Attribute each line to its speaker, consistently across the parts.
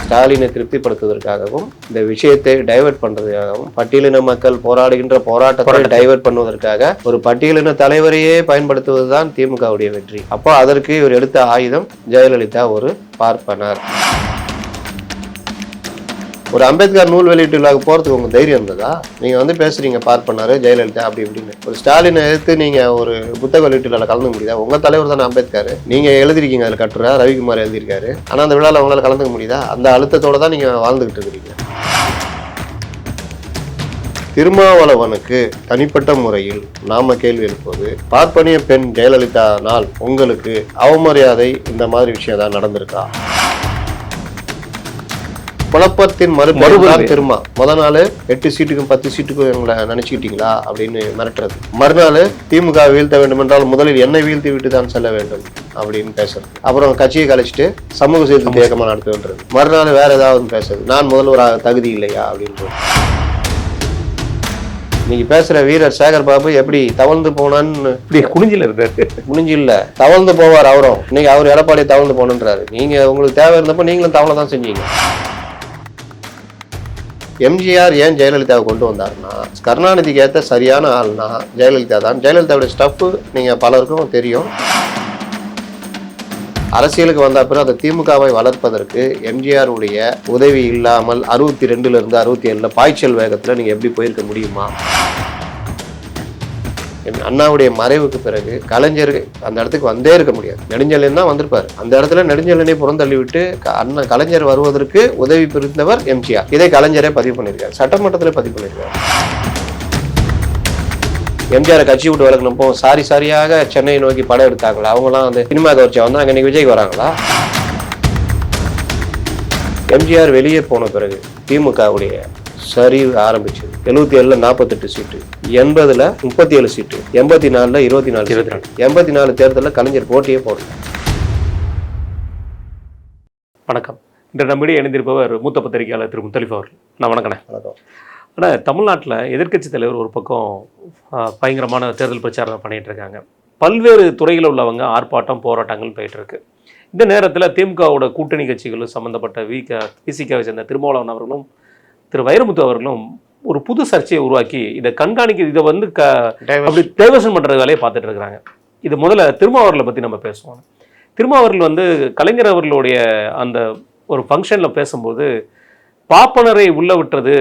Speaker 1: ஸ்டாலினை திருப்திப்படுத்துவதற்காகவும் இந்த விஷயத்தை டைவர்ட் பண்றதுக்காகவும் பட்டியலின மக்கள் போராடுகின்ற போராட்டத்தை டைவர்ட் பண்ணுவதற்காக ஒரு பட்டியலின தலைவரையே பயன்படுத்துவதுதான் திமுகவுடைய வெற்றி. அப்போ அதற்கு இவர் எடுத்த ஆயுதம் ஜெயலலிதா ஒரு பார்ப்பனர். ஒரு அம்பேத்கர் நூல் வெளியீட்டு விழாவுக்கு போறதுக்கு உங்க தைரியம் இருந்ததா? நீங்க வந்து பேசுறீங்க பார்ப்பனாரு ஜெயலலிதா அப்படி இப்படின்னு. ஒரு ஸ்டாலினை எடுத்து நீங்க ஒரு புத்தக வெளியீட்டு விழாவில் கலந்துக்க முடியுதா? உங்க தலைவர் தானே அம்பேத்கர். நீங்க எழுதிருக்கீங்க, அதில் கட்டுரை ரவிக்குமார் எழுதியிருக்காரு. ஆனா அந்த விழாவில் உங்களால் கலந்துக்க முடியுதா? அந்த அழுத்தத்தோட தான் நீங்க வாழ்ந்துகிட்டு இருக்கிறீங்க. திருமாவளவனுக்கு தனிப்பட்ட முறையில் நாம கேள்வி எழுப்புவது, பார்ப்பனிய பெண் ஜெயலலிதானால் உங்களுக்கு அவமரியாதை இந்த மாதிரி விஷயம் தான் நடந்திருக்கா? குழப்பத்தின் மறுபடியும் திரும்ப முதல் நாள் 8 சீட்டுக்கும் 10 சீட்டுக்கும் எங்களை நினைச்சுக்கிட்டீங்களா அப்படின்னு மிரட்டுறது. மறுநாள் திமுக வீழ்த்த வேண்டும் என்றால் முதலில் என்னை வீழ்த்தி விட்டு தான் செல்ல வேண்டும் அப்படின்னு பேசுறது. அப்புறம் கட்சியை கழிச்சிட்டு சமூக சீர்திருத்த இயக்கமா நடத்துன்றது. மறுநாள் வேற ஏதாவது பேசுறது, நான் முதல்வர் தகுதி இல்லையா அப்படின்றது. நீங்க பேசுற வீரர் சேகர் பாபு எப்படி தவழ்ந்து போனான்னு
Speaker 2: குனிஞ்சில இருந்தாரு.
Speaker 1: குனிஞ்சு இல்ல, தவழ்ந்து போவார் அவரும். இன்னைக்கு அவர் எடப்பாடி தவழ்ந்து போகணுன்றாரு. நீங்க உங்களுக்கு தேவை இருந்தப்போ நீங்களும் தவளை தான் செஞ்சீங்க. எம்ஜிஆர் ஏன் ஜெயலலிதாவை கொண்டு வந்தாருன்னா, கருணாநிதிக்கு ஏற்ற சரியான ஆள்னா ஜெயலலிதா தான். ஜெயலலிதாவுடைய ஸ்டஃப்பு நீங்கள் பலருக்கும் தெரியும். அரசியலுக்கு வந்த பிறகு அந்த திமுகவை வளர்ப்பதற்கு எம்ஜிஆர் உடைய உதவி இல்லாமல் 62லிருந்து 67 பாய்ச்சல் வேகத்தில் நீங்கள் எப்படி போயிருக்க முடியுமா? அண்ணாவுடைய மறைவுக்கு பிறகு கலைஞர் அந்த இடத்துக்கு வந்தே இருக்க முடியாது. நெடுஞ்செழியன் தான் வந்திருப்பாரு. அந்த இடத்துல நெடுஞ்செழியனை புறந்தள்ளி விட்டு அண்ணன் கலைஞர் வருவதற்கு உதவி புரிந்தவர் எம்ஜிஆர். இதை கலைஞரே பதிவு பண்ணியிருக்காரு, சட்டமன்றத்திலே பதிவு பண்ணியிருக்காரு. எம்ஜிஆர் கட்சி விட்டு விலகினப்போ சாரியாக சென்னையை நோக்கி படம் எடுத்தாங்களா? அவங்களாம் அந்த சினிமா கவர்ச்சியா வந்தாங்க. இன்னைக்கு விஜய்க்கு வராங்களா? எம்ஜிஆர் வெளியே போன பிறகு திமுகவுடைய சரிவு ஆரம்பிச்சது. 77ல 48 சீட்டு, 80ல 37 சீட்டு, 84ல 24, 84 தேர்தலில் கலைஞர் போட்டியே போடல.
Speaker 2: வணக்கம். இன்று நம்மிடையே இணைந்திருப்பவர் மூத்த பத்திரிகையாளர் திரு முத்தலிஃப் அவர்கள். நான் வணக்கண்ணே.
Speaker 1: வணக்கம்.
Speaker 2: ஆனால் தமிழ்நாட்டில் எதிர்க்கட்சி தலைவர் ஒரு பக்கம் பயங்கரமான தேர்தல் பிரச்சாரம் பண்ணிட்டு இருக்காங்க. பல்வேறு துறையில் உள்ளவங்க ஆர்ப்பாட்டம் போராட்டங்கள் போயிட்டு இருக்கு. இந்த நேரத்தில் திமுகவோட கூட்டணி கட்சிகளும் சம்பந்தப்பட்ட விசிகாவை சேர்ந்த திருமாவளவன் அவர்களும் திரு வைரமுத்து அவர்களும் ஒரு புது சர்ச்சையை உருவாக்கி இதை கண்காணிக்க, இதை வந்து அப்படி டைவர்ஷன் பண்ணுற வேலையை பார்த்துட்டு இருக்கிறாங்க. இது முதல்ல திருமாவர்களை பற்றி நம்ம பேசுவோம். திருமாவர்கள் வந்து கலைஞர் அவர்களுடைய அந்த ஒரு ஃபங்க்ஷனில் பேசும்போது பாப்பனரை உள்ள விட்டுறது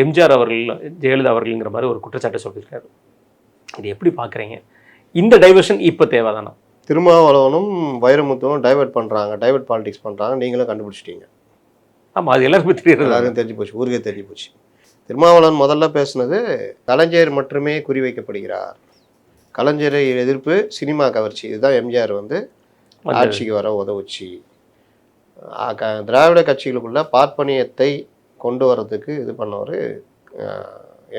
Speaker 2: எம்ஜிஆர் அவர்கள் ஜெயலலிதா அவர்கள்ங்கிற மாதிரி ஒரு குற்றச்சாட்டை சொல்லியிருக்காரு. இது எப்படி பார்க்குறீங்க? இந்த டைவர்ஷன் இப்போ தேவைதானா?
Speaker 1: திருமாவளவனும் வைரமுத்துவும் டைவர்ட் பண்ணுறாங்க, டைவர்ட் பாலிடிக்ஸ் பண்ணுறாங்க. நீங்களும் கண்டுபிடிச்சிட்டீங்க.
Speaker 2: ஆமாம், அது எல்லாருக்கும் தெரியுது,
Speaker 1: எல்லாருக்கும் தெரிஞ்சு போச்சு, ஊருக்கே தெரிஞ்சு போச்சு. திருமாவளவன் முதல்ல பேசுனது கலைஞர் மட்டுமே குறிவைக்கப்படுகிறார், கலைஞரை எதிர்ப்பு சினிமா கவர்ச்சி, இதுதான் எம்ஜிஆர் வந்து ஆட்சிக்கு வர உதவுச்சு. திராவிட கட்சிகளுக்குள்ள பார்ப்பனியத்தை கொண்டு வர்றதுக்கு இது பண்ணவர்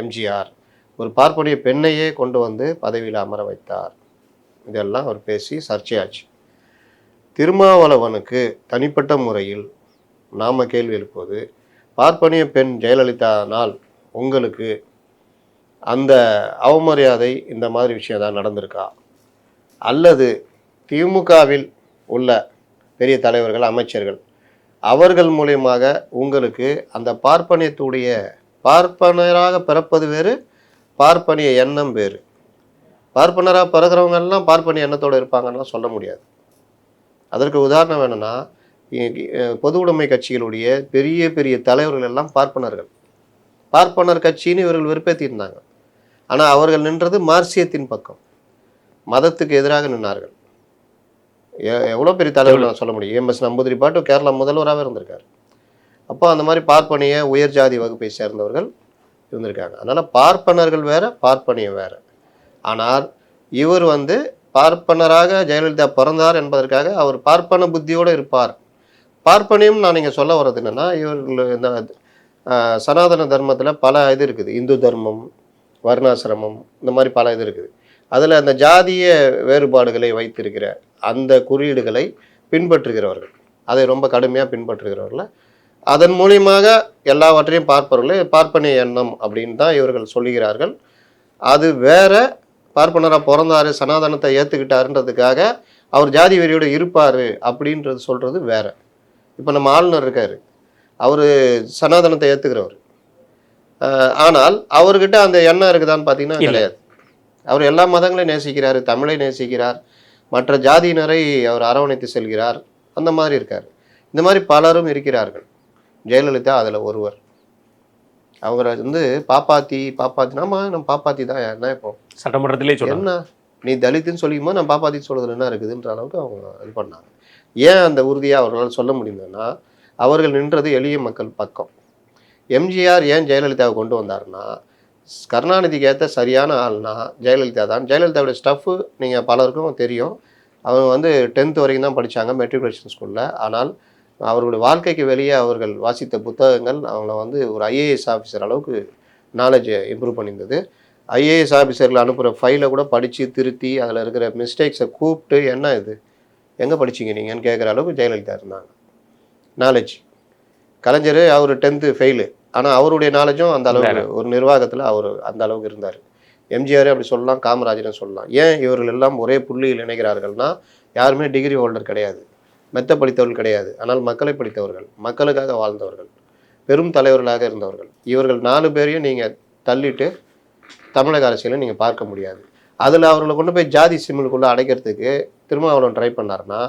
Speaker 1: எம்ஜிஆர். ஒரு பார்ப்பனிய பெண்ணையே கொண்டு வந்து பதவியில் அமர வைத்தார். இதெல்லாம் அவர் பேசி சர்ச்சையாச்சு. திருமாவளவனுக்கு தனிப்பட்ட முறையில் நாம கேள்வி எழுப்புவது, பார்ப்பனிய பெண் ஜெயலலிதானால் உங்களுக்கு அந்த அவமரியாதை இந்த மாதிரி விஷயம் தான் நடந்திருக்கா? அல்லது திமுகவில் உள்ள பெரிய தலைவர்கள், அமைச்சர்கள் அவர்கள் மூலியமாக உங்களுக்கு அந்த பார்ப்பனியத்துடைய பார்ப்பனராக பிறப்பது வேறு, பார்ப்பனிய எண்ணம் வேறு. பார்ப்பனராக பிறகுறவங்கெல்லாம் பார்ப்பனிய எண்ணத்தோடு இருப்பாங்கன்னா சொல்ல முடியாது. அதற்கு உதாரணம் வேணும்னா, பொது உடைமை கட்சிகளுடைய பெரிய பெரிய தலைவர்கள் எல்லாம் பார்ப்பனர்கள். பார்ப்பனர் கட்சின்னு இவர்கள் வெறுப்பேற்றியிருந்தாங்க. ஆனால் அவர்கள் நின்றது மார்க்சியத்தின் பக்கம், மதத்துக்கு எதிராக நின்றார்கள். எவ்வளோ பெரிய தலைவர்கள் நான் சொல்ல முடியும். எம்எஸ் நம்பூதிரி பாட்டு கேரளா முதல்வராகவே இருந்திருக்காரு. அப்போ அந்த மாதிரி பார்ப்பனிய உயர் ஜாதி வகுப்பை சேர்ந்தவர்கள் இருந்திருக்காங்க. அதனால் பார்ப்பனர்கள் வேற, பார்ப்பனியம் வேற. ஆனால் இவர் வந்து பார்ப்பனராக ஜெயலலிதா பிறந்தார் என்பதற்காக அவர் பார்ப்பன புத்தியோடு இருப்பார். பார்ப்பனியம் நான் நீங்கள் சொல்ல வர்றது என்னென்னா, இவர்கள் இந்த சனாதன தர்மத்தில் பல இது இருக்குது, இந்து தர்மம், வர்ணாசிரமம், இந்த மாதிரி பல இது இருக்குது. அதில் அந்த ஜாதிய வேறுபாடுகளை வைத்திருக்கிற அந்த குறியீடுகளை பின்பற்றுகிறவர்கள், அதை ரொம்ப கடுமையாக பின்பற்றுகிறவர்கள், அதன் மூலியமாக எல்லாவற்றையும் பார்ப்பவர்களே பார்ப்பனிய எண்ணம் அப்படின்னு தான் இவர்கள் சொல்லுகிறார்கள். அது வேற. பார்ப்பனராக பிறந்தாரு, சனாதனத்தை ஏற்றுக்கிட்டாருன்றதுக்காக அவர் ஜாதி வெறியோடு இருப்பார் அப்படின்றது சொல்கிறது வேற. இப்போ நம்ம ஆளுநர் இருக்கார், அவர் சனாதனத்தை ஏற்றுக்கிறவர். ஆனால் அவர்கிட்ட அந்த எண்ணம் இருக்குதான்னு பார்த்தீங்கன்னா கிடையாது. அவர் எல்லா மதங்களையும் நேசிக்கிறார், தமிழை நேசிக்கிறார், மற்ற ஜாதியினரை அவர் அரவணைத்து செல்கிறார், அந்த மாதிரி இருக்கார். இந்த மாதிரி பலரும் இருக்கிறார்கள். ஜெயலலிதா அதில் ஒருவர். அவங்க வந்து பாப்பாத்தினாமா நம்ம பாப்பாத்தி தான் என்ன இப்போ
Speaker 2: சட்டமன்றத்திலே சொல்ல
Speaker 1: என்ன நீ தலித்துன்னு சொல்லிக்குமோ நான் பாப்பாத்தி சொல்றதுல என்ன இருக்குதுன்ற அளவுக்கு அவங்க இது பண்ணாங்க. ஏன் அந்த உறுதியாக அவர்களால் சொல்ல முடியுதுன்னா அவர்கள் நின்றது எளிய மக்கள் பக்கம். எம்ஜிஆர் ஏன் ஜெயலலிதாவை கொண்டு வந்தாருன்னா கருணாநிதிக்கு ஏற்ற சரியான ஆள்னா ஜெயலலிதா தான். ஜெயலலிதாவுடைய ஸ்டஃப்பு நீங்கள் பலருக்கும் தெரியும். அவங்க வந்து 10th வரைக்கும் தான் படித்தாங்க மெட்ரிகுலேஷன் ஸ்கூலில். ஆனால் அவர்களுடைய வாழ்க்கைக்கு வெளியே அவர்கள் வாசித்த புத்தகங்கள் அவங்கள வந்து ஒரு ஐஏஎஸ் ஆஃபீஸர் அளவுக்கு நாலேஜை இம்ப்ரூவ் பண்ணியிருந்தது. ஐஏஎஸ் ஆஃபீஸர்கள் அனுப்புகிற ஃபைலை கூட படித்து திருத்தி அதில் இருக்கிற மிஸ்டேக்ஸை கூப்பிட்டு என்ன இது எங்கே படிச்சிங்க நீங்கன்னு கேட்குற அளவுக்கு ஜெயலலிதா இருந்தாங்க. நாலேஜ் கலைஞர் அவர் 10th ஃபெயிலு, ஆனால் அவருடைய நாலேஜும் அந்த அளவுக்கு ஒரு நிர்வாகத்தில் அவர் அந்த அளவுக்கு இருந்தார். எம்ஜிஆரே அப்படி சொல்லலாம், காமராஜரும் சொல்லலாம். ஏன் இவர்கள் எல்லாம் ஒரே புள்ளியில் இணைகிறார்கள்னா யாருமே டிகிரி ஹோல்டர் கிடையாது, மெத்த படித்தவர்கள் கிடையாது, ஆனால் மக்களை படித்தவர்கள், மக்களுக்காக வாழ்ந்தவர்கள், பெரும் தலைவர்களாக இருந்தவர்கள். இவர்கள் 4 பேரையும் நீங்கள் தள்ளிட்டு தமிழக அரசியலை நீங்கள் பார்க்க முடியாது. அதில் அவர்களை கொண்டு போய் ஜாதி சிம்முக்குள்ளே அடைக்கிறதுக்கு திருமாவளவன் ட்ரை பண்ணார்னா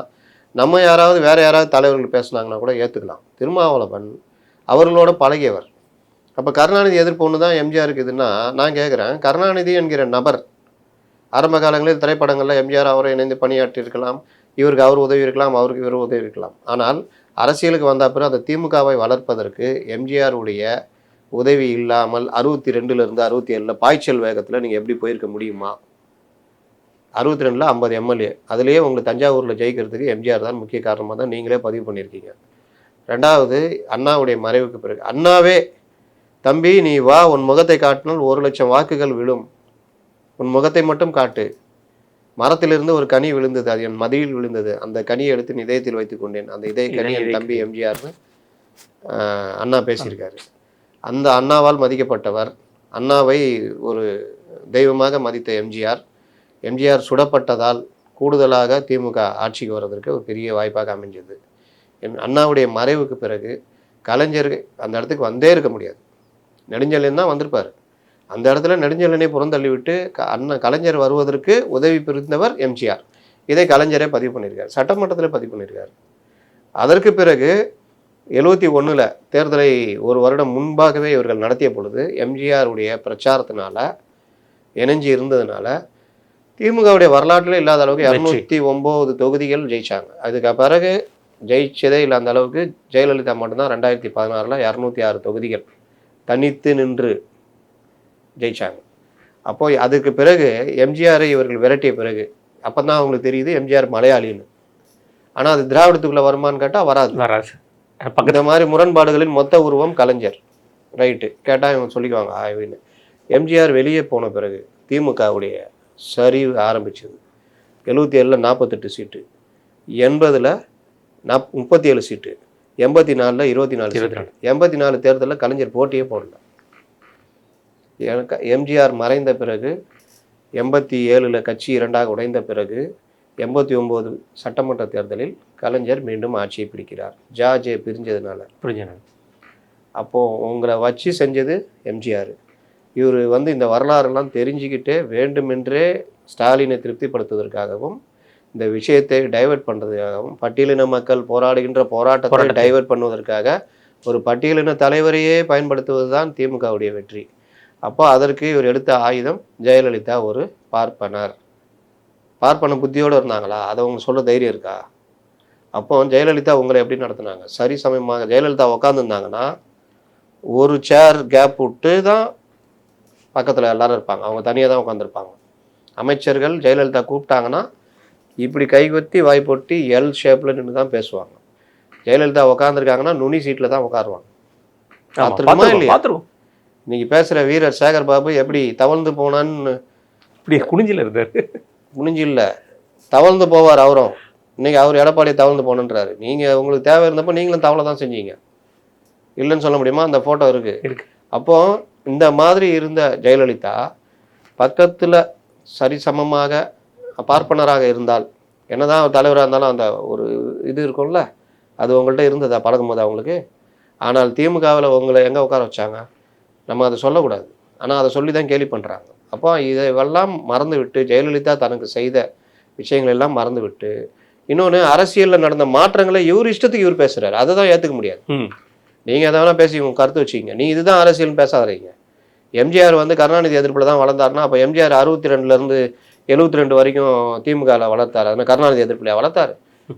Speaker 1: நம்ம யாராவது வேறு யாராவது தலைவர்கள் பேசுனாங்கன்னா கூட ஏற்றுக்கலாம். திருமாவளவன் அவர்களோட பழகியவர். அப்போ கருணாநிதி எதிர்ப்பு ஒன்று தான் எம்ஜிஆருக்கு இதுன்னா நான் கேட்குறேன், கருணாநிதி என்கிற நபர் ஆரம்ப காலங்களில் திரைப்படங்களில் எம்ஜிஆர் அவரை இணைந்து பணியாற்றியிருக்கலாம், இவருக்கு அவர் உதவி இருக்கலாம், அவருக்கு இவர் உதவி இருக்கலாம். ஆனால் அரசியலுக்கு வந்த பிறகு அந்த திமுகவை வளர்ப்பதற்கு எம்ஜிஆருடைய உதவி இல்லாமல் 62லேருந்து 67 பாய்ச்சல் வேகத்தில் நீங்கள் எப்படி போயிருக்க முடியுமா? 62ல் 50 எம்எல்ஏ, அதுலேயே உங்களுக்கு தஞ்சாவூரில் ஜெயிக்கிறதுக்கு எம்ஜிஆர் தான் முக்கிய காரணமாக தான் நீங்களே பதிவு பண்ணியிருக்கீங்க. 2வது அண்ணாவுடைய மறைவுக்கு பிறகு அண்ணாவே தம்பி நீ வா, உன் முகத்தை காட்டினால் 1,00,000 வாக்குகள் விழும், உன் முகத்தை மட்டும் காட்டு, மரத்திலிருந்து ஒரு கனி விழுந்தது, அது என் மதியில் விழுந்தது, அந்த கனியை எடுத்து இதயத்தில் வைத்து கொண்டேன், அந்த இதய கனி என் தம்பி எம்ஜிஆர்னு அண்ணா பேசியிருக்காரு. அந்த அண்ணாவால் மதிக்கப்பட்டவர், அண்ணாவை ஒரு தெய்வமாக மதித்த எம்ஜிஆர் சுடப்பட்டதால் கூடுதலாக திமுக ஆட்சிக்கு வர்றதற்கு ஒரு பெரிய வாய்ப்பாக அமைஞ்சது. அண்ணாவுடைய மறைவுக்கு பிறகு கலைஞர் அந்த இடத்துக்கு வந்தே இருக்க முடியாது. நெடுஞ்செழியன் தான் வந்திருப்பார். அந்த இடத்துல நெடுஞ்செழியனை புறந்தள்ளி விட்டு கலைஞர் வருவதற்கு உதவி புரிந்தவர் எம்ஜிஆர். இதை கலைஞரே பதிவு பண்ணியிருக்கார், சட்டமன்றத்தில் பதிவு பண்ணியிருக்கார். அதற்கு பிறகு 71ல் தேர்தலை ஒரு வருடம் முன்பாகவே இவர்கள் நடத்திய பொழுது எம்ஜிஆருடைய பிரச்சாரத்தினால இணைஞ்சி இருந்ததுனால திமுகவுடைய வரலாற்றில் இல்லாத அளவுக்கு 209 தொகுதிகள் ஜெயிச்சாங்க. அதுக்கு பிறகு ஜெயிச்சதே இல்லை அந்த அளவுக்கு. ஜெயலலிதா மட்டும்தான் 2016ல் 206 தொகுதிகள் தனித்து நின்று ஜெயிச்சாங்க. அப்போது அதுக்கு பிறகு எம்ஜிஆரை இவர்கள் விரட்டிய பிறகு அப்போ தான் அவங்களுக்கு தெரியுது எம்ஜிஆர் மலையாளின்னு. ஆனால் அது திராவிடத்துக்குள்ளே வருமானு கேட்டால் வராது. இந்த மாதிரி முரண்பாடுகளின் மொத்த உருவம் கலைஞர். ரைட்டு கேட்டால் இவங்க சொல்லிக்குவாங்க ஆய்வுன்னு. எம்ஜிஆர் வெளியே போன பிறகு திமுகவுடைய சரிவு ஆரம்பிச்சது. 77ல் 48 சீட்டு, 80ல் 37 சீட்டு, 84ல் 24 சீட்டு. 84 தேர்தலில் கலைஞர் போட்டியே போடல. எம்ஜிஆர் மறைந்த பிறகு 87ல் கட்சி 2ஆக உடைந்த பிறகு 89 சட்டமன்ற தேர்தலில் கலைஞர் மீண்டும் ஆட்சியை பிடிக்கிறார். ஜார்ஜே பிரிஞ்சதுனால. அப்போது உங்களை வச்சு செஞ்சது எம்ஜிஆர். இவர் வந்து இந்த வரலாறுலாம் தெரிஞ்சுக்கிட்டே வேண்டுமென்றே ஸ்டாலினை திருப்திப்படுத்துவதற்காகவும் இந்த விஷயத்தை டைவெர்ட் பண்ணுறதுக்காகவும் பட்டியலின மக்கள் போராடுகின்ற போராட்டத்தை டைவெர்ட் பண்ணுவதற்காக ஒரு பட்டியலின தலைவரையே பயன்படுத்துவது தான் திமுகவுடைய வெற்றி. அப்போ அதற்கு இவர் எடுத்த ஆயுதம் ஜெயலலிதா ஒரு பார்ப்பன புத்தியோடு இருந்தாங்களா? அதை அவங்க சொல்ல தைரியம் இருக்கா? அப்போ ஜெயலலிதா உங்களை எப்படி நடத்துனாங்க? சரி சமயமாக ஜெயலலிதா உட்காந்துருந்தாங்கன்னா ஒரு சேர் கேப் விட்டு தான் பக்கத்தில் எல்லாரும் இருப்பாங்க, அவங்க தனியாக தான் உட்காந்துருப்பாங்க. அமைச்சர்கள் ஜெயலலிதா கூப்பிட்டாங்கன்னா இப்படி கைகொத்தி வாய் போட்டு எல் ஷேப்பில் நின்று தான் பேசுவாங்க. ஜெயலலிதா உட்காந்துருக்காங்கன்னா நுனி சீட்டில் தான் உட்காருவாங்க. பார்த்துருக்கோமா இல்லையா? இன்னைக்கு பேசுகிற வீரர் சேகர் பாபு எப்படி தவழ்ந்து போனான்னு
Speaker 2: இப்படி குனிஞ்சில் இருந்தார்.
Speaker 1: குனிஞ்சில்ல தவழ்ந்து போவார் அவரும். இன்னைக்கு அவர் எடப்பாடியை தவழ்ந்து போனன்றாரு. நீங்கள் உங்களுக்கு தேவை இருந்தப்போ நீங்களும் தவளை தான் செஞ்சீங்க, இல்லைன்னு சொல்ல முடியுமா? அந்த ஃபோட்டோ இருக்கு. அப்போ இந்த மாதிரி இருந்த ஜெயலலிதா பக்கத்தில் சரிசமமாக பார்ப்பனராக இருந்தால் என்னதான் தலைவராக இருந்தாலும் அந்த ஒரு இது இருக்கும்ல, அது உங்கள்கிட்ட இருந்ததா பழகும் போது அவங்களுக்கு? ஆனால் திமுகவில் உங்களை எங்கே உட்கார வச்சாங்க? நம்ம அதை சொல்லக்கூடாது. ஆனால் அதை சொல்லி தான் கேலி பண்ணுறாங்க. அப்போ இதையெல்லாம் மறந்து விட்டு ஜெயலலிதா தனக்கு செய்த விஷயங்கள் எல்லாம் மறந்து விட்டு, இன்னொன்று அரசியலில் நடந்த மாற்றங்களை இவர் இஷ்டத்துக்கு இவர் பேசுகிறாரு. அதை தான் ஏற்றுக்க முடியாது. நீங்கள் எதை வேணால் பேசி உங்கள் கருத்து வச்சுக்கிங்க. நீ இதுதான் அரசியல்னு பேசாதீங்க. எம்ஜிஆர் வந்து கருணாநிதி எதிர்ப்பில் தான் வளர்ந்தாருன்னா, அப்போ எம்ஜிஆர் 62லேருந்து 72 வரைக்கும் திமுகவில் வளர்த்தாரு. அதனால் கருணாநிதி எதிர்ப்பிலையா வளர்த்தாரு?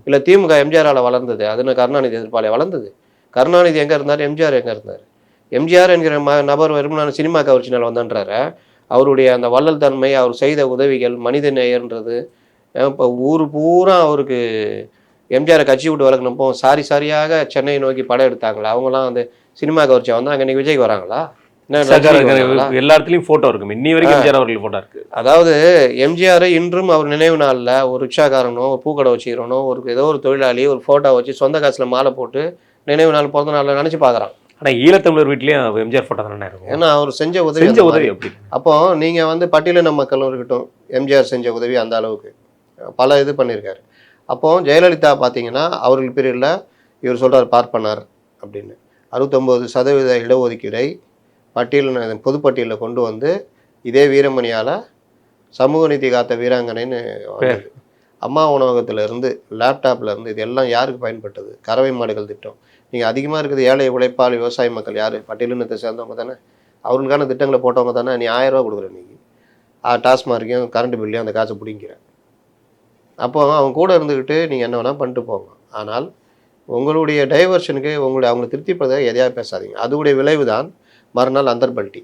Speaker 1: இல்லை திமுக எம்ஜிஆரால் வளர்ந்தது, அதுன்னு கருணாநிதி எதிர்ப்பாலே வளர்ந்தது? கருணாநிதி எங்கே இருந்தார்? எம்ஜிஆர் எங்கே இருந்தார்? எம்ஜிஆர் என்கிற நபர் வெறுமனான சினிமா கவர்ச்சினால் வந்தன்றாரு. அவருடைய அந்த வள்ளல் தன்மை, அவர் செய்த உதவிகள், மனித நேயன்றது, இப்போ ஊர் பூரா அவருக்கு எம்ஜிஆரை கட்சி விட்டு விலகினப்போ சாரியாக சென்னை நோக்கி படம் எடுத்தாங்களா? அவங்களாம் வந்து சினிமா கவர்ச்சியாக வந்தாங்க. இன்னைக்கு விஜய்க்கு வராங்களா?
Speaker 2: எல்லா இடத்துலையும் போட்டோ இருக்கும். இன்னி வரைக்கும் எம்ஜிஆர் அவர்கள் போட்டோ இருக்கு.
Speaker 1: அதாவது எம்ஜிஆர் இன்றும் அவர் நினைவு நாளில் ஒரு ரிக்ஷாக்காரனோ, ஒரு பூக்கடை வச்சுக்கிறனோ, ஏதோ ஒரு தொழிலாளி ஒரு ஃபோட்டோ வச்சு சொந்த காசில் மாலை போட்டு நினைவு நாள் பிறந்த நாளில் நினச்சி பார்க்குறான்.
Speaker 2: ஆனால் ஈழத்தமிழர் வீட்லேயும் எம்ஜிஆர் ஃபோட்டோ தானே இருக்கும்.
Speaker 1: ஏன்னா அவர் செஞ்ச உதவி
Speaker 2: எப்படி?
Speaker 1: அப்போ நீங்கள் வந்து பட்டியலின மக்களும் இருக்கட்டும், எம்ஜிஆர் செஞ்ச உதவி அந்த அளவுக்கு பல இது பண்ணியிருக்காரு. அப்போ ஜெயலலிதா பார்த்தீங்கன்னா அவர்கள் பீரியடில் இவர் சொல்கிறார் பார்ப்பனார் அப்படின்னு 69% இடஒதுக்கீடை பட்டியலின பொதுப்பட்டியலில் கொண்டு வந்து இதே வீரமணியால் சமூக நீதி காத்த வீராங்கனைன்னு வந்தது. அம்மா உணவகத்தில் இருந்து லேப்டாப்பில் இருந்து இது எல்லாம் யாருக்கு பயன்பட்டது? கறவை மாடுகள் திட்டம். நீங்கள் அதிகமாக இருக்குது ஏழை உழைப்பாளி விவசாய மக்கள் யார்? பட்டியலினத்தை சேர்ந்தவங்க தானே. அவர்களுக்கான திட்டங்களை போட்டவங்க தானே. நீ 1000 ரூபா கொடுக்குற, நீ டாஸ்மார்க்கையும் கரண்ட் பில்லையும் அந்த காசை பிடிங்கிறேன். அப்போ அவங்க கூட இருந்துக்கிட்டு நீங்கள் என்ன வேணால் பண்ணிட்டு போங்க. ஆனால் உங்களுடைய டைவர்ஷனுக்கு அவங்களை திருப்திப்படுத்த எதையாக பேசாதீங்க. அதுடைய விளைவு தான் மறுநாள் அந்தர்பல்ட்டி.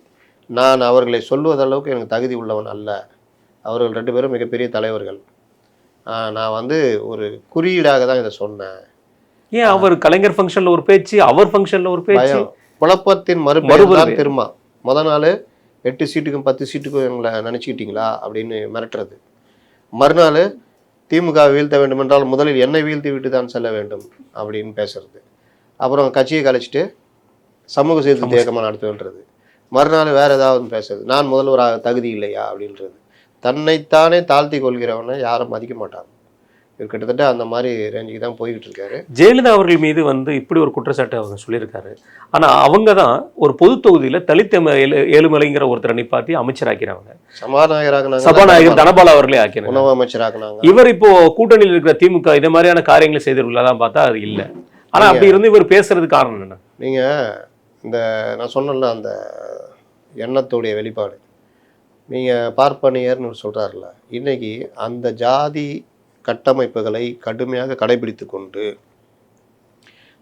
Speaker 1: நான் அவர்களை சொல்வதளவுக்கு எனக்கு தகுதி உள்ளவன் அல்ல. அவர்கள் 2 பேரும் மிகப்பெரிய தலைவர்கள். நான் வந்து ஒரு குறியீடாக தான் இதை சொன்னேன்.
Speaker 2: ஏன் அவர் கலைஞர் ஃபங்க்ஷனில் ஒரு பேச்சு, அவர் ஃபங்க்ஷனில் ஒரு பேச்சு?
Speaker 1: குழப்பத்தின் மறுபெயர் திரும்ப. முதல் நாள் 8 சீட்டுக்கும் 10 சீட்டுக்கும் எங்களை நினச்சிக்கிட்டீங்களா அப்படின்னு மிரட்டுறது. மறுநாள் திமுக வீழ்த்த வேண்டும் என்றால் முதலில் என்னை வீழ்த்தி விட்டு தான் செல்ல வேண்டும் அப்படின்னு பேசுறது. அப்புறம் கட்சியை கழிச்சிட்டு சமூக சீர்திருத்த இயக்கமாக நடத்துன்றது. மறுநாள் வேறு ஏதாவது பேசுறது. நான் முதல்வராக தகுதி இல்லையா அப்படின்றது. தன்னைத்தானே தாழ்த்தி கொள்கிறவனை யாரும் மதிக்க மாட்டாங்க. இவர் கிட்டத்தட்ட அந்த மாதிரி ரேஞ்சுக்கு தான் போய்கிட்டு இருக்காரு.
Speaker 2: ஜெயலலிதா அவர்கள் மீது வந்து இப்படி ஒரு குற்றச்சாட்டு அவங்க சொல்லியிருக்காரு. ஆனால் அவங்க தான் ஒரு பொது தொகுதியில் தலித் ஏழுமலைங்கிற ஒருத்தரை நிப்பாட்டி அமைச்சராக்கிறாங்க. சபாநாயகர் தனபால் அவர்களே ஆக்கினாங்க,
Speaker 1: உணவு அமைச்சராக்குனாங்க.
Speaker 2: இவர் இப்போ கூட்டணியில் இருக்கிற திமுக இதை மாதிரியான காரியங்களை செய்திருக்கலாம் பார்த்தா அது இல்லை. ஆனால் அப்படி இருந்து இவர் பேசுறது காரணம் என்ன?
Speaker 1: நீங்கள் இந்த நான் சொன்னல அந்த எண்ணத்துடைய வெளிப்பாடு. நீங்கள் பார்ப்பனியர்னு சொல்கிறார்ல, இன்னைக்கு அந்த ஜாதி கட்டமைப்புகளை கடுமையாக கடைபிடித்து கொண்டு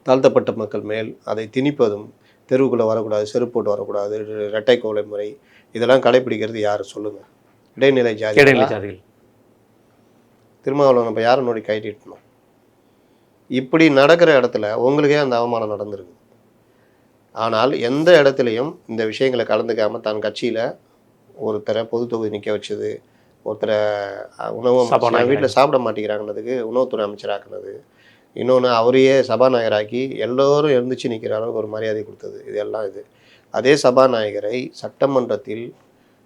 Speaker 1: தாழ்த்தப்பட்ட மக்கள் மேல் அதை திணிப்பதும், தெருவுக்குள்ளே வரக்கூடாது, செருப்பு போட்டு வரக்கூடாது, இரட்டை கோலை முறை, இதெல்லாம் கடைபிடிக்கிறது யார் சொல்லுங்கள்? இடைநிலை ஜாதிகள். திருமாவளவன் நம்ம யாரை நோடி கைட்டிட்டணும்? இப்படி நடக்கிற இடத்துல உங்களுக்கே அந்த அவமானம் நடந்திருக்கு. ஆனால் எந்த இடத்துலையும் இந்த விஷயங்களை கலந்துக்காமல் தன் கட்சியில் ஒருத்தரை பொது தொகுதி நிற்க வச்சது, ஒருத்தரை உணவு வீட்டில் சாப்பிட மாட்டேங்கிறாங்கன்னதுக்கு உணவுத்துறை அமைச்சராக்குனது, இன்னொன்று அவரையே சபாநாயகராக்கி எல்லோரும் எழுந்துச்சு நிற்கிற அளவுக்கு ஒரு மரியாதை கொடுத்தது, இதெல்லாம் இது. அதே சபாநாயகரை சட்டமன்றத்தில்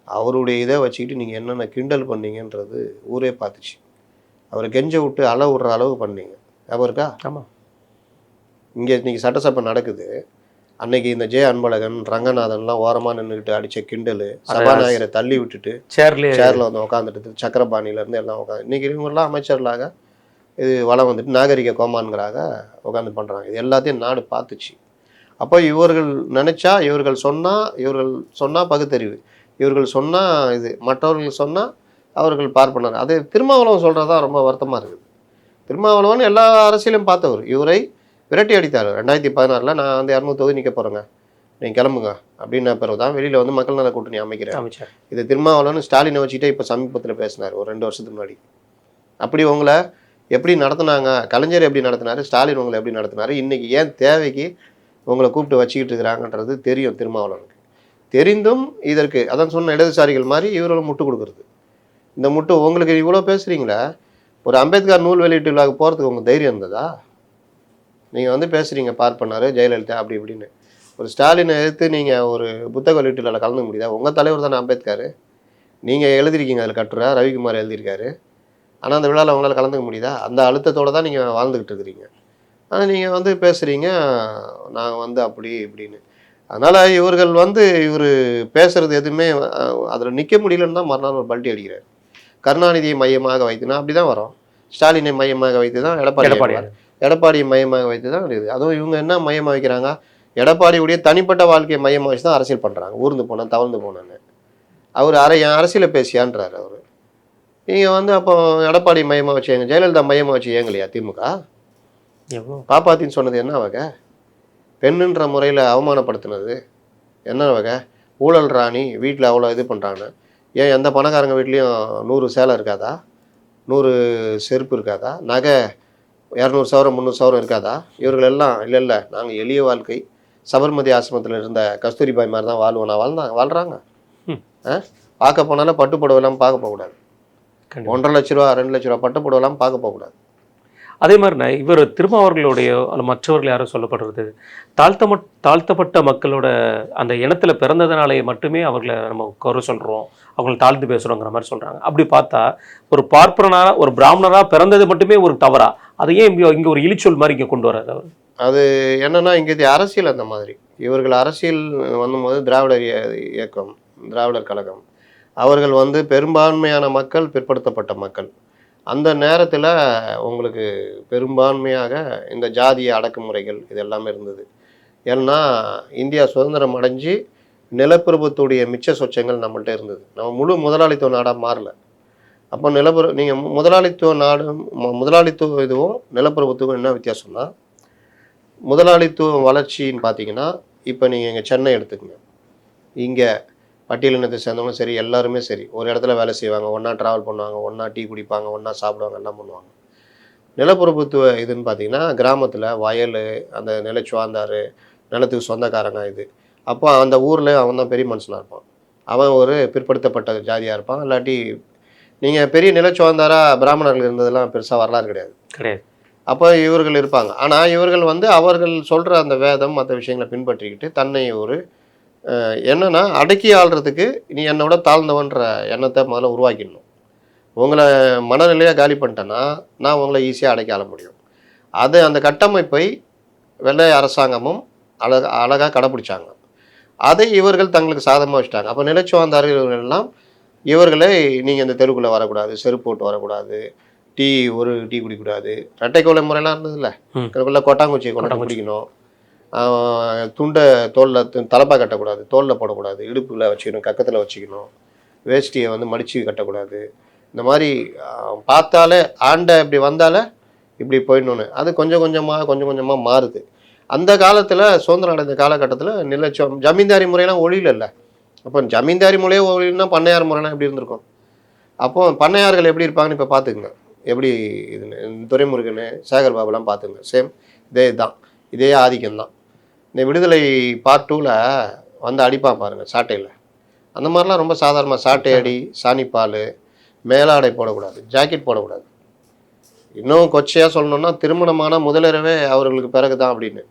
Speaker 1: அவருடைய இதை வச்சுக்கிட்டு நீங்கள் என்னென்ன கிண்டல் பண்ணீங்கன்றது ஊரே பார்த்துச்சு. அவரை கெஞ்ச விட்டு அள விடுற அளவு பண்ணீங்க. ஞாபகம் இருக்கா?
Speaker 2: ஆமாம்.
Speaker 1: இங்கே இன்றைக்கி சட்டசபை நடக்குது. அன்னைக்கு இந்த அன்பழகன், ரங்கநாதன்லாம் ஓரமாக நின்றுக்கிட்டு அடித்த கிண்டல், சபாநாயகரை தள்ளி விட்டுட்டு சேரில் வந்து உட்காந்துட்டு சக்கரபாணியிலேருந்து எல்லாம் உட்காந்து இன்றைக்கி இவங்கெல்லாம் அமைச்சர்களாக இது வளம் வந்துட்டு நாகரிக கோமான்களாக உட்காந்து பண்ணுறாங்க. இது எல்லாத்தையும் நாடு பார்த்துச்சு. அப்போ இவர்கள் நினச்சா, இவர்கள் சொன்னால் பகுத்தறிவு, இவர்கள் சொன்னால் இது, மற்றவர்கள் சொன்னால் அவர்கள் பார்ப்பனர். அது திருமாவளவன் சொல்கிறது தான் ரொம்ப வருத்தமாக இருக்குது. திருமாவளவன் எல்லா அரசியலும் பார்த்தவர். இவரை விரட்டி அடித்தார். 2016 நான் வந்து 200 தொகுதி நிற்க போகிறேங்க, நீங்கள் கிளம்புங்க அப்படின்ன பிறகு தான் வெளியில் வந்து மக்கள் நல கூட்டணி அமைக்கிறேன். இது திருமாவளவன் ஸ்டாலினை வச்சுக்கிட்டே இப்போ சமீபத்தில் பேசினார், ஒரு 2 வருஷத்துக்கு முன்னாடி. அப்படி உங்களை எப்படி நடத்துனாங்க, கலைஞர் எப்படி நடத்தினார், ஸ்டாலின் உங்களை எப்படி நடத்தினார், இன்றைக்கி ஏன் தேவைக்கு உங்களை கூப்பிட்டு வச்சுக்கிட்டு இருக்கிறாங்கன்றது தெரியும் திருமாவளவனுக்கு. தெரிந்தும் இதற்கு அதான் சொன்ன இடதுசாரிகள் மாதிரி இவர்களும் முட்டு கொடுக்குறது. இந்த முட்டு உங்களுக்கு இவ்வளோ பேசுகிறீங்களே, ஒரு அம்பேத்கர் நூல் வெளியீட்டு விழாவுக்கு போகிறதுக்கு உங்களுக்கு தைரியம் இருந்ததா? நீங்கள் வந்து பேசுகிறீங்க பார்ப்பனார், ஜெயலலிதா அப்படி இப்படின்னு. ஒரு ஸ்டாலினை எதிர்த்து நீங்கள் ஒரு புத்தக வெளியீட்டு விழாவில் கலந்துக்க முடியுதா? உங்கள் தலைவர் தானே அம்பேத்கர். நீங்கள் எழுதிருக்கீங்க, அதில் கட்டுரை ரவிக்குமார் எழுதியிருக்காரு. ஆனால் அந்த விழாவில் அவங்களால கலந்துக்க முடியுதா? அந்த அழுத்தத்தோடு தான் நீங்கள் வாழ்ந்துக்கிட்டு இருக்கிறீங்க. ஆனால் நீங்கள் வந்து பேசுகிறீங்க நான் வந்து அப்படி இப்படின்னு. அதனால் இவர்கள் வந்து இவர் பேசுகிறது எதுவுமே அதில் நிற்க முடியலன்னு தான் மறுநாள் ஒரு பல்ட்டி அடிக்கிறார். கருணாநிதியை மையமாக வைத்துனா அப்படி தான் வரும். ஸ்டாலினை மையமாக வைத்து தான் எடப்பாடியை மையமாக வைத்து தான் இருக்குது. அதுவும் இவங்க என்ன மையமாக வைக்கிறாங்க, எடப்பாடியுடைய தனிப்பட்ட வாழ்க்கையை மையமாக வச்சு தான் அரசியல் பண்ணுறாங்க. ஊர்ந்து போனேன் தவழ்ந்து போனேன்னு அவர் என் அரசியலை பேசியான்றார் அவர். நீங்கள் வந்து அப்போ எடப்பாடி மையமாக வச்சு ஏங்க, ஜெயலலிதா மையமாக வச்சு ஏங்கலையா திமுக? பாப்பாத்தின்னு சொன்னது என்ன வகை? பெண்ணுன்ற முறையில் அவமானப்படுத்தினது என்ன வகை? ஊழல் ராணி வீட்டில் அவ்வளோ இது பண்ணுறாங்க. ஏன் எந்த பணக்காரங்க வீட்லேயும் 100 சேலை இருக்காதா, 100 செருப்பு இருக்காதா, நகை 200 சவரம் 300 சவரம் இருக்காதா? இவர்கள் எல்லாம் இல்லை நாங்கள் எளிய வாழ்க்கை, சபர்மதி ஆசிரமத்தில் இருந்த கஸ்தூரிபாய் மாதிரி தான் வாழ்கிறாங்க. பார்க்க போனாலும் பட்டு புடவைலாம் பார்க்க போகக்கூடாது. 1.5 லட்ச ரூபா 2 லட்ச ரூபா பட்டு புடவைலாம் பார்க்க போகக்கூடாது.
Speaker 2: அதே மாதிரிண்ணா இவர் திருமாவர்களுடைய அல்ல மற்றவர்கள் யாரும் சொல்லப்படுறது தாழ்த்தப்பட்ட மக்களோட அந்த இனத்துல பிறந்ததுனாலே மட்டுமே அவர்களை நம்ம குறை சொல்கிறோம், அவங்களை தாழ்த்து பேசுகிறோங்கிற மாதிரி சொல்கிறாங்க. அப்படி பார்த்தா ஒரு பார்ப்பனராக ஒரு பிராமணராக பிறந்தது மட்டுமே ஒரு தவறா? அதையே இங்கே ஒரு இழிச்சொல் மாதிரி இங்கே கொண்டு வர்றாரு அவர்.
Speaker 1: அது என்னன்னா இங்கே அரசியல் அந்த மாதிரி இவர்கள் அரசியல் வந்தபோது திராவிடர் இயக்கம், திராவிடர் கழகம், அவர்கள் வந்து பெரும்பான்மையான மக்கள் பிற்படுத்தப்பட்ட மக்கள். அந்த நேரத்தில் உங்களுக்கு பெரும்பான்மையாக இந்த ஜாதிய அடக்குமுறைகள் இது எல்லாமே இருந்தது. ஏன்னா இந்தியா சுதந்திரம் அடைஞ்சு நிலப்பிரபுத்துடைய மிச்ச சொச்சங்கள் நம்மள்ட்ட இருந்தது. நம்ம முழு முதலாளித்துவ நாடாக மாறல. அப்போ நீங்கள் முதலாளித்துவ நாடும் முதலாளித்துவ இதுவும் நிலப்பிரபுத்துவம் என்ன வித்தியாசம்னா, முதலாளித்துவ வளர்ச்சின்னு பார்த்தீங்கன்னா இப்போ நீங்கள் இங்கே சென்னை எடுத்துக்கங்க. இங்கே பட்டியலினத்தை சேர்ந்தவங்களும் சரி எல்லாருமே சரி ஒரு இடத்துல வேலை செய்வாங்க, ஒன்றா ட்ராவல் பண்ணுவாங்க, ஒன்றா டீ குடிப்பாங்க, ஒன்றா சாப்பிடுவாங்க, எல்லாம் பண்ணுவாங்க. நிலப்பிரபுத்துவ இதுன்னு பார்த்தீங்கன்னா கிராமத்தில் வயல், அந்த நிலச்சுவாந்தார், நிலத்துக்கு சொந்தக்காரங்க இது. அப்போ அந்த ஊரில் அவன் தான் பெரிய மனுஷனாக இருப்பான். அவன் ஒரு பிற்படுத்தப்பட்ட ஜாதியாக இருப்பான். இல்லாட்டி நீங்கள் பெரிய நிலச்சுவாந்தாராக பிராமணர்கள் இருந்ததெல்லாம் பெருசாக வரலாறு கிடையாது. அப்போ இவர்கள் இருப்பாங்க. ஆனால் இவர்கள் வந்து அவர்கள் சொல்கிற அந்த வேதம் மற்ற விஷயங்களை பின்பற்றிக்கிட்டு தன்னை ஒரு என்னன்னா அடக்கி ஆள்றதுக்கு நீ என்னோட தாழ்ந்தவன்ற எண்ணத்தை முதல்ல உருவாக்கிடணும். உங்களை மனநிலையாக காலி பண்ணிட்டேன்னா நான் உங்களை ஈஸியாக அடக்கி ஆள முடியும். அந்த கட்டமைப்பை வெள்ளை அரசாங்கமும் அழகாக கடைப்பிடிச்சாங்க. அதை இவர்கள் தங்களுக்கு சாதகமாக வச்சுட்டாங்க. அப்போ நிலச்சுவாந்தார்கள் எல்லாம் இவர்களை நீங்கள் இந்த தெருக்குள்ளே வரக்கூடாது, செருப்பு போட்டு வரக்கூடாது, ஒரு டீ குடிக்கூடாது, ரெட்டை கொலை முறையெல்லாம் இருந்ததில்ல, கொட்டாங்குச்சி குடிக்கணும், துண்டை தோலில் தலப்பா கட்டக்கூடாது, தோலில் போடக்கூடாது, இடுப்பில் வச்சுக்கணும், கக்கத்தில் வச்சுக்கணும், வேஷ்டியை வந்து மடித்து கட்டக்கூடாது. இந்த மாதிரி பார்த்தாலே ஆண்டை இப்படி வந்தாலே இப்படி போயிடணுன்னு அது கொஞ்சம் கொஞ்சமாக மாறுது. அந்த காலத்தில் சுதந்திரம் அடைந்த காலகட்டத்தில் ஜமீன்தாரி முறையெல்லாம் ஒழியில. அப்போ ஜமீன்தாரி முறையே ஒழிலுன்னா பண்ணையார் முறைலாம் எப்படி இருந்திருக்கும்? அப்போது பண்ணையார்கள் எப்படி இருப்பாங்கன்னு இப்போ பார்த்துக்குங்க. எப்படி இதுன்னு துரைமுருகன், சேகர் பாபுலாம் பார்த்துங்க. சேம் இதே ஆதிக்கம்தான். இந்த விடுதலை பார்ட் 2ல் வந்து அடிப்பான் பாருங்கள் சாட்டையில். அந்த மாதிரிலாம் ரொம்ப சாதாரணமாக சாட்டை அடி, சாணிப்பால், மேலாடை போடக்கூடாது, ஜாக்கெட் போடக்கூடாது. இன்னும் கொச்சையாக சொல்லணுன்னா திருமணமான முதலிரவே அவர்களுக்கு பிறகு தான் அப்படின்னு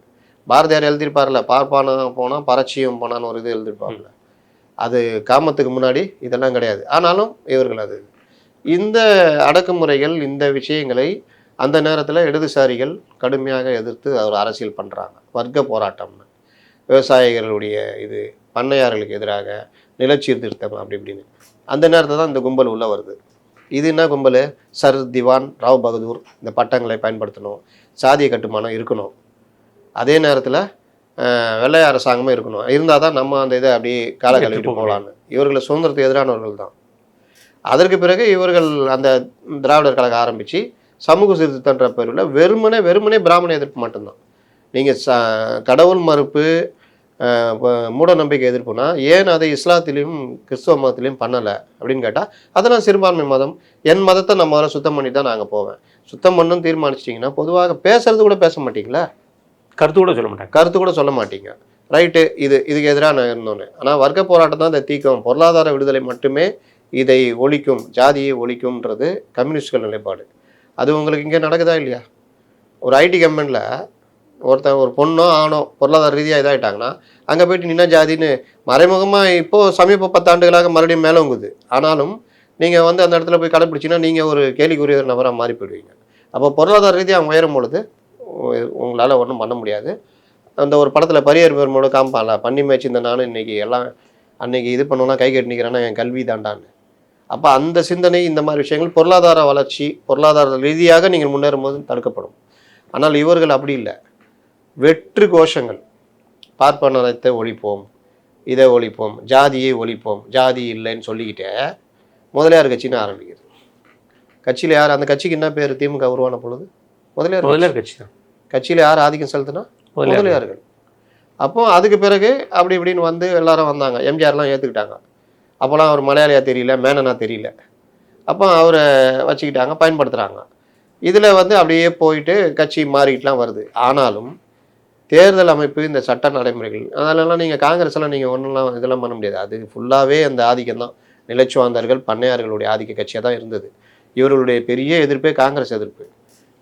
Speaker 1: பாரதியார் எழுதியிருப்பார்ல, பார்ப்பான போனால் பறச்சியும் போனான்னு ஒரு இது எழுதியிருப்பார்ல. அது காமத்துக்கு முன்னாடி இதெல்லாம் கிடையாது. ஆனாலும் இவர்கள் இந்த அடக்குமுறைகள் இந்த விஷயங்களை அந்த நேரத்தில் இடதுசாரிகள் கடுமையாக எதிர்த்து அவர் அரசியல் பண்ணுறாங்க. வர்க்க போராட்டம்னு, விவசாயிகளுடைய இது, பண்ணையார்களுக்கு எதிராக நிலச்சீர்திருத்தம் அப்படி இப்படின்னு. அந்த நேரத்தில் தான் இந்த கும்பல் உள்ளே வருது. இது என்ன கும்பல்? சர் திவான், ராவ் பகதூர் இந்த பட்டங்களை பயன்படுத்தணும், சாதிய கட்டுமானம் இருக்கணும், அதே நேரத்தில் வெள்ளை அரசாங்கமும் இருக்கணும். இருந்தால் தான் நம்ம அந்த இதை அப்படியே காலக்கழிட்டு போகலான்னு. இவர்களை சுதந்திரத்துக்கு எதிரானவர்கள் தான். அதற்கு பிறகு இவர்கள் அந்த திராவிடர் கழகம் ஆரம்பித்து சமூக சீர்திருத்தன்ற பேரில் வெறுமனே பிராமண எதிர்ப்பு மட்டும்தான். நீங்கள் கடவுள் மறுப்பு, மூட நம்பிக்கை எதிர்ப்புனா ஏன் அதை இஸ்லாத்திலையும் கிறிஸ்தவ மதத்திலையும் பண்ணலை அப்படின்னு கேட்டால், அதெல்லாம் சிறுபான்மை மதம், என் மதத்தை நம்ம வர சுத்தம் பண்ணி தான் நாங்கள் போவேன். சுத்தம் பண்ணணும்னு தீர்மானிச்சிட்டிங்கன்னா பொதுவாக பேசுறது கூட பேச மாட்டீங்களா? கருத்து கூட சொல்ல மாட்டீங்க. ரைட்டு, இதுக்கு எதிராக நான் இருந்தோன்னு. ஆனால் வர்க்க போராட்டம் தான் இதை தீக்கும், பொருளாதார விடுதலை மட்டுமே இதை ஒழிக்கும், ஜாதியை ஒழிக்கும்ன்றது கம்யூனிஸ்டுகள் நிலைப்பாடு. அது உங்களுக்கு இங்கே நடக்குதா இல்லையா? ஒரு ஐடி கம்பெனியில் ஒரு பொண்ணோ ஆணோ பொருளாதார ரீதியாக இதாகிட்டாங்கன்னா அங்கே போயிட்டு நின்ன ஜாதின்னு மறைமுகமாக இப்போது சமீப 10 ஆண்டுகளாக மறுபடியும் மேலோங்குது. ஆனாலும் நீங்கள் வந்து அந்த இடத்துல போய் கடைப்பிடிச்சிங்கன்னா நீங்கள் ஒரு கேலிக்குரிய நபராக மாறி போயிடுவீங்க. அப்போ பொருளாதார ரீதியாக அவங்க உயரும் பொழுது உங்களால் ஒன்றும் பண்ண முடியாது. அந்த ஒரு படத்தில் பரியர் பெருமோட காமிப்பான்ல, பண்ணி மேய்ச்சிருந்த நானும் இன்றைக்கி எல்லாம் அன்றைக்கி இது பண்ணுவோன்னா கை கட்டி நிற்கிறேன்னா என் கல்வி தாண்டான்னு. அப்போ அந்த சிந்தனை இந்த மாதிரி விஷயங்கள் பொருளாதார வளர்ச்சி, பொருளாதார ரீதியாக நீங்கள் முன்னேறும் போது தடுக்கப்படும். ஆனால் இவர்கள் அப்படி இல்லை. வெற்று கோஷங்கள், பார்ப்பனத்தை ஒழிப்போம், இதை ஒழிப்போம், ஜாதியை ஒழிப்போம், ஜாதி இல்லைன்னு சொல்லிக்கிட்டே முதலியார் கட்சின்னு ஆரம்பிக்கிறது. கட்சியில் யார், அந்த கட்சிக்கு என்ன பேர்? திமுக உருவான பொழுது முதலியார்
Speaker 2: கட்சி தான்.
Speaker 1: கட்சியில் யார் ஆதிக்கம் செலுத்தினா? முதலியார்கள். அப்போ அதுக்கு பிறகு அப்படி இப்படின்னு வந்து எல்லாரும் வந்தாங்க. எம்ஜிஆர்லாம் ஏற்றுக்கிட்டாங்க. அப்போலாம் அவர் மலையாளியாக தெரியல, மேனனா தெரியல. அப்போ அவரை வச்சுக்கிட்டாங்க, பயன்படுத்துகிறாங்க. இதில் வந்து அப்படியே போயிட்டு கட்சி மாறிக்கிட்டுலாம் வருது. ஆனாலும் தேர்தல் அமைப்பு, இந்த சட்ட நடைமுறைகள், அதெல்லாம் நீங்கள் காங்கிரஸ்லாம் நீங்கள் ஒன்றுலாம் இதெல்லாம் பண்ண முடியாது. அது ஃபுல்லாகவே அந்த ஆதிக்கம் தான். நிலச்சுவாந்தர்கள், பண்ணையார்களுடைய ஆதிக்க கட்சியாக தான் இருந்தது. இவர்களுடைய பெரிய எதிர்ப்பே காங்கிரஸ் எதிர்ப்பு,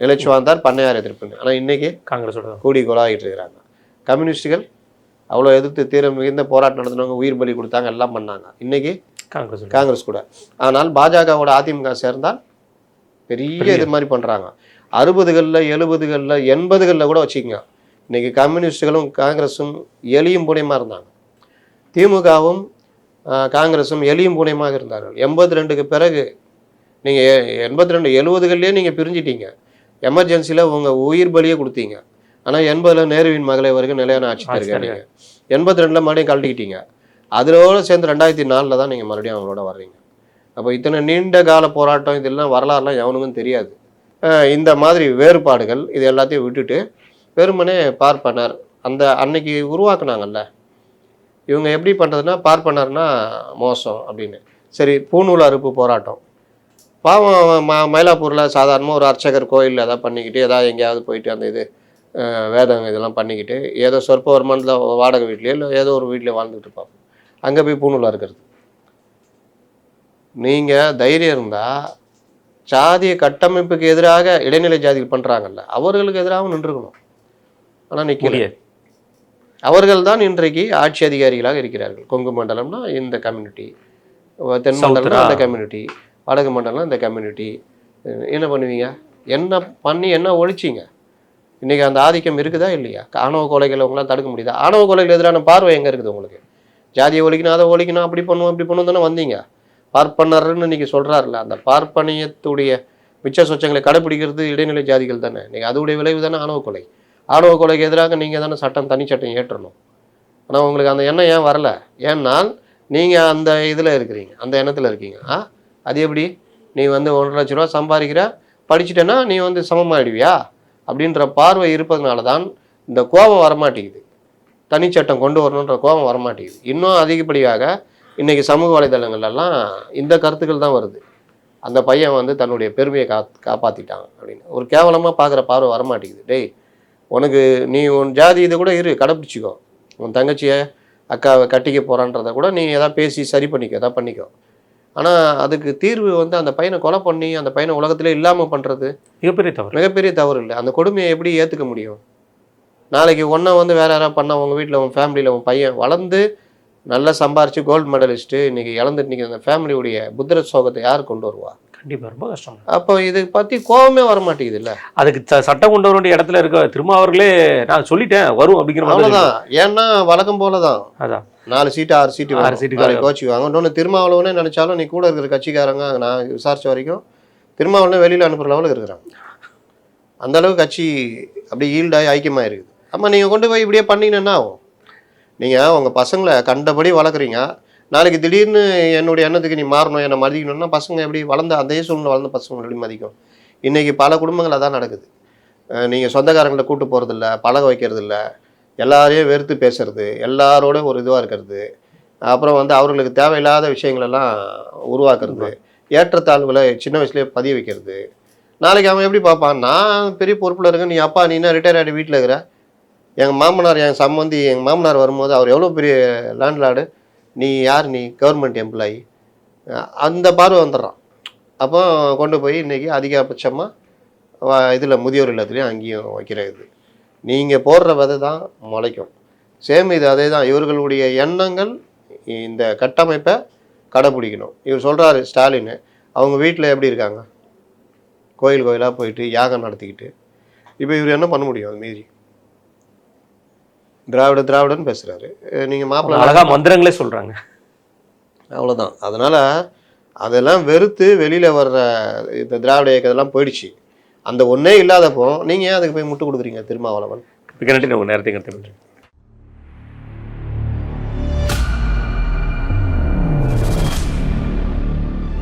Speaker 1: நிலச்சுவாந்தார் பண்ணையார் எதிர்ப்புன்னு. ஆனால் இன்றைக்கி
Speaker 2: காங்கிரஸோட
Speaker 1: கூடி கொலாகிட்டு இருக்கிறாங்க. கம்யூனிஸ்டுகள் அவ்வளோ எதிர்த்து தீர மிகுந்த போராட்டம் நடத்தினவங்க, உயிர் பலி கொடுத்தாங்க, எல்லாம் பண்ணாங்க. இன்றைக்கி காங்கிரஸ் கூட. ஆனால் பாஜகவோட அதிமுக சேர்ந்தால் பெரிய இது மாதிரி பண்ணுறாங்க. 60களில் 70களில் 80களில் கூட வச்சுக்கோங்க. இன்றைக்கி கம்யூனிஸ்டுகளும் காங்கிரஸும் எலியும் பூனையமாக இருந்தாங்க. திமுகவும் காங்கிரஸும் எலியும் பூனையமாக இருந்தார்கள். 82க்கு பிறகு நீங்கள் 82 70களிலே நீங்கள் பிரிஞ்சிட்டீங்க. எமர்ஜென்சியில் உங்கள் உயிர் பலியே கொடுத்தீங்க. ஆனால் 80ல் நேருவின் மகளை வரைக்கும் நிலையான ஆட்சி தருகிறீங்க. 82ல் மறுபடியும் கழட்டிக்கிட்டீங்க. அதோடு சேர்ந்து 2004 தான் நீங்கள் மறுபடியும் அவங்களோட வர்றீங்க. அப்போ இத்தனை நீண்ட கால போராட்டம், இதெல்லாம் வரலாறுலாம் எவனுக்கும் தெரியாது. இந்த மாதிரி வேறுபாடுகள் இது எல்லாத்தையும் விட்டுட்டு வெறுமனே பார்ப்பனர் அந்த அன்னைக்கு உருவாக்குனாங்கல்ல, இவங்க எப்படி பண்ணுறதுன்னா, பார்ப்பனர்னா மோசம் அப்படின்னு. சரி, பூநூல் அறுப்பு போராட்டம், பாவம் மயிலாப்பூரில் சாதாரணமாக ஒரு அர்ச்சகர் கோயில் எதாவது பண்ணிக்கிட்டு, எதாவது எங்கேயாவது போயிட்டு அந்த இது வேதம் இதெல்லாம் பண்ணிக்கிட்டு, ஏதோ சொற்ப வருமானத்தில் வாடகை வீட்லேயோ இல்லை ஏதோ ஒரு வீட்டில் வாழ்ந்துட்டு இருப்பாங்க. அங்கே போய் பூநூல் அறுக்கிறது. நீங்கள் தைரியம் இருந்தால் ஜாதிய கட்டமைப்புக்கு எதிராக இடைநிலை ஜாதிகள் பண்ணுறாங்கல்ல, அவர்களுக்கு எதிராகவும் நின்றுக்கணும். ஆனால் நிற்கல. அவர்கள் தான் இன்றைக்கு ஆட்சி அதிகாரிகளாக இருக்கிறார்கள். கொங்கு மண்டலம்னா இந்த கம்யூனிட்டி, தென் மண்டலம்னா அந்த கம்யூனிட்டி, வடக்கு மண்டலம் இந்த கம்யூனிட்டி. என்ன பண்ணுவீங்க? என்ன பண்ணி என்ன ஒழிச்சிங்க? இன்றைக்கி அந்த ஆதிக்கம் இருக்குதா இல்லையா? ஆணவ கொலைகளை உங்களால் தடுக்க முடியுதா? ஆணவ கொலைகள் எதிரான பார்வை எங்கே இருக்குது உங்களுக்கு? ஜாதியை ஒழிக்கணும், அதை ஒழிக்கணும், அப்படி பண்ணுவோம் இப்படி பண்ணுவோம் தானே வந்தீங்க. பார்ப்பனர்னு இன்றைக்கி சொல்கிறாருல்ல, அந்த பார்ப்பனியத்துடைய மிச்ச சொச்சங்களை கடைப்பிடிக்கிறது இடைநிலை ஜாதிகள் தானே. இன்றைக்கி அதோடைய விளைவு தானே ஆணவ கொலை. ஆணவ கொலைக்கு எதிராக நீங்கள் தானே சட்டம், தனி சட்டம் ஏற்றணும். ஆனால் உங்களுக்கு அந்த எண்ணம் ஏன் வரலை? ஏன்னால் நீங்கள் அந்த இதில் இருக்கிறீங்க, அந்த எண்ணத்தில் இருக்கீங்க. அது எப்படி? நீ வந்து 1,00,000 ரூபா சம்பாதிக்கிற, படிச்சுட்டேன்னா நீ வந்து சமமாகிடுவியா அப்படின்ற பார்வை இருப்பதனால தான் இந்த கோபம் வரமாட்டேங்குது. தனிச்சட்டம் கொண்டு வரணுன்ற கோபம் வரமாட்டேங்குது. இன்னும் அதிகப்படியாக இன்றைக்கி சமூக வலைதளங்கள்லாம் இந்த கருத்துக்கள் தான் வருது. அந்த பையன் வந்து தன்னுடைய பெருமையை காப்பாற்றிட்டான் அப்படின்னு ஒரு கேவலமாக பார்க்குற பார்வை வரமாட்டேங்குது. டேய், உனக்கு நீ உன் ஜாதி இதை கூட கடைப்பிடிச்சிக்கோ. உன் தங்கச்சியை அக்காவை கட்டிக்க போகிறான்றதை கூட நீ எதாவது பேசி சரி பண்ணிக்கோ, எதாவது பண்ணிக்கோ. ஆனால் அதுக்கு தீர்வு வந்து அந்த பையனை கொலை பண்ணி அந்த பையனை உலகத்திலே இல்லாமல் பண்ணுறது மிகப்பெரிய தவறு இல்லை. அந்த கொடுமையை எப்படி ஏற்றுக்க முடியும்? நாளைக்கு ஒன்றா வந்து வேறு யாராவது பண்ணால் உங்கள் வீட்டில், உன் ஃபேமிலியில் உன் பையன் வளர்ந்து நல்லா சம்பாரித்து கோல்டு மெடலிஸ்ட்டு இன்றைக்கி இழந்துட்டு நிற்கிற அந்த ஃபேமிலியுடைய புத்திர சோகத்தை யார் கொண்டு வருவா?
Speaker 2: கண்டிப்பாக ரொம்ப கஷ்டம்.
Speaker 1: அப்போ இதை பற்றி கோபமே வரமாட்டேங்குது இல்லை.
Speaker 2: அதுக்கு சட்டம் கொண்டு வர வேண்டிய இடத்துல இருக்க திருமாவர்களே நான் சொல்லிட்டேன் வரும் அப்படிங்கிற மாதிரி
Speaker 1: தான். ஏன்னா வழக்கம் போல தான்.
Speaker 2: அதான்
Speaker 1: 4 சீட்டு 6 சீட்டு கோச்சிக்குவாங்க. இன்னொன்று திருமாவளவனே நினச்சாலும் நீ கூட இருக்கிற கட்சிக்காரங்க, நான் விசாரித்த வரைக்கும் திருமாவளவனே வெளியில் அனுப்புகிற லெவலுக்கு இருக்கிறாங்க. அந்தளவுக்கு கட்சி அப்படி ஈல்டாகி ஐக்கியமாக இருக்குது. ஆமாம், நீங்கள் கொண்டு போய் இப்படியே பண்ணிங்கன்னா ஆகும். நீங்கள் உங்கள் பசங்களை கண்டபடி வளர்க்குறீங்க, நாளைக்கு திடீர்னு என்னுடைய எண்ணத்துக்கு நீ மாறணும், என்னை மதிக்கணும்னா பசங்க எப்படி வளர்ந்த அதே சூழ்நிலை வளர்ந்த பசங்க எப்படி மதிக்கும்? இன்றைக்கி பல குடும்பங்கள் அதான் நடக்குது. நீங்கள் சொந்தக்காரங்களை கூப்பிட்டு போகிறதில்ல, பழக வைக்கிறதில்ல, எல்லாரையும் வெறுத்து பேசுறது, எல்லாரோட ஒரு இதுவாக இருக்கிறது, அப்புறம் வந்து அவர்களுக்கு தேவையில்லாத விஷயங்களெல்லாம் உருவாக்குறது, ஏற்றத்தாழ்வுகளை சின்ன வயசுலேயே பதிய வைக்கிறது. நாளைக்கு அவன் எப்படி பார்ப்பான்? நான் பெரிய பொறுப்பில் இருக்கேன், நீ அப்பா நீ என்ன ரிட்டையர் ஆகிட்டு வீட்டில் இருக்கிற, எங்கள் மாமனார் என் சம்மந்தி எங்கள் மாமனார் வரும்போது அவர் எவ்வளோ பெரிய லேண்ட்லார்டு, நீ யார், நீ கவர்மெண்ட் எம்ப்ளாயி, அந்த பார்வை வந்துடுறான். அப்போ கொண்டு போய் இன்றைக்கி அதிகபட்சமாக இதில் முதியோர் இல்லத்துலேயும் அங்கேயும் வைக்கிறது. நீங்கள் போடுற விதை தான் முளைக்கும். சேம் இது அதே தான். இவர்களுடைய எண்ணங்கள் இந்த கட்டமைப்பை கடைப்பிடிக்கணும். இவர் சொல்கிறாரு ஸ்டாலின், அவங்க வீட்டில் எப்படி இருக்காங்க? கோயிலாக போயிட்டு யாகம் நடத்திக்கிட்டு இப்போ இவர் என்ன பண்ண முடியும் அது மீறி? திராவிடன்னு பேசுகிறாரு, நீங்கள் மாப்பிள்ளை
Speaker 2: அழகா மந்திரங்களே சொல்கிறாங்க.
Speaker 1: அவ்வளோதான். அதனால் அதெல்லாம் வெறுத்து வெளியில் வர்ற இந்த திராவிட இயக்கத்தெல்லாம் போயிடுச்சு. அந்த ஒன்றே இல்லாதப்போ நீங்கள் ஏன் அதுக்கு போய் முட்டு கொடுக்குறீங்க திருமாவளவன்?
Speaker 2: மிக நன்றி, உங்கள் நேரத்தை கருத்து.